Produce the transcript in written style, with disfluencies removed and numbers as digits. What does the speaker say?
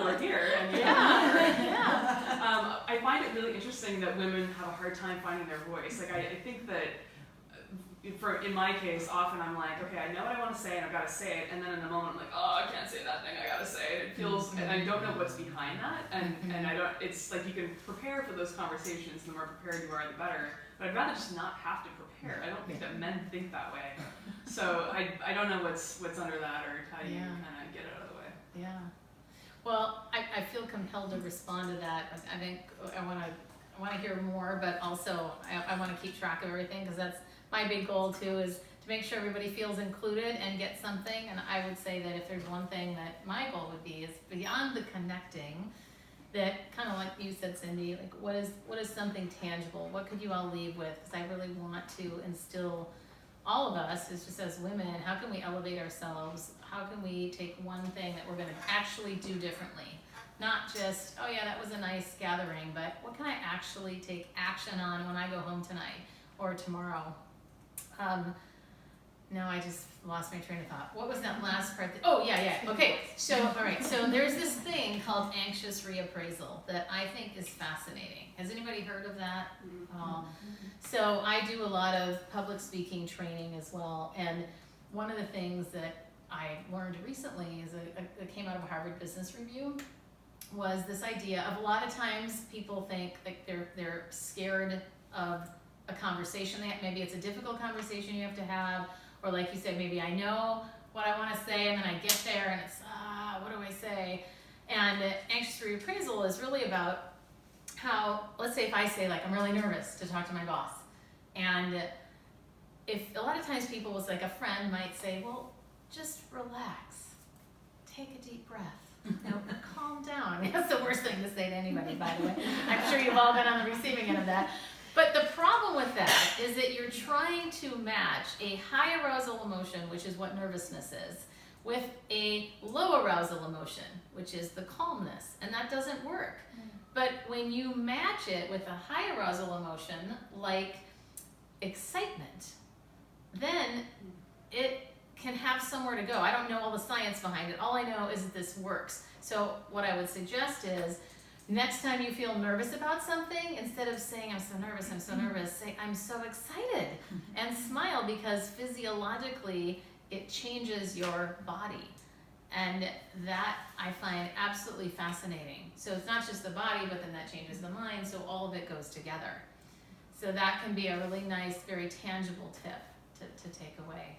we're here. And I find it really interesting that women have a hard time finding their voice. Like I think that in my case, often I'm like, okay, I know what I want to say and I've got to say it, and then in the moment I'm like, oh, I can't say that thing, I got to say it. It feels, and I don't know what's behind that, and I don't. It's like you can prepare for those conversations, and the more prepared you are, the better. But I'd rather just not have to prepare. I don't think that men think that way. So I don't know what's under that, or how you kind of get it out of the way. Yeah. Well, I feel compelled to respond to that. I think I want to hear more, but also I want to keep track of everything, because that's my big goal too, is to make sure everybody feels included and gets something. And I would say that if there's one thing that my goal would be, is beyond the connecting, that kind of like you said, Cindy, like what is something tangible? What could you all leave with? Because I really want to instill all of us, is just as women, how can we elevate ourselves? How can we take one thing that we're going to actually do differently? Not just, oh yeah, that was a nice gathering, but what can I actually take action on when I go home tonight or tomorrow? No, I just lost my train of thought. What was that last part? Okay, so, all right, so there's this thing called anxious reappraisal that I think is fascinating. Has anybody heard of that? So I do a lot of public speaking training as well, and one of the things that I learned recently is it came out of a Harvard Business Review, was this idea of a lot of times people think like they're scared of a conversation. Maybe it's a difficult conversation you have to have, or like you said, maybe I know what I want to say and then I get there and it's, what do I say? And anxious reappraisal is really about how, let's say if I say like, I'm really nervous to talk to my boss. And if a lot of times people, was like a friend might say, well, just relax, take a deep breath, calm down. That's the worst thing to say to anybody, by the way. I'm sure you've all been on the receiving end of that. But the problem with that is that you're trying to match a high arousal emotion, which is what nervousness is, with a low arousal emotion, which is the calmness, and that doesn't work. But when you match it with a high arousal emotion, like excitement, then it can have somewhere to go. I don't know all the science behind it. All I know is that this works. So what I would suggest is, next time you feel nervous about something, instead of saying, I'm so nervous, say, I'm so excited, and smile, because physiologically it changes your body. And that I find absolutely fascinating. So it's not just the body, but then that changes the mind, so all of it goes together. So that can be a really nice, very tangible tip to take away.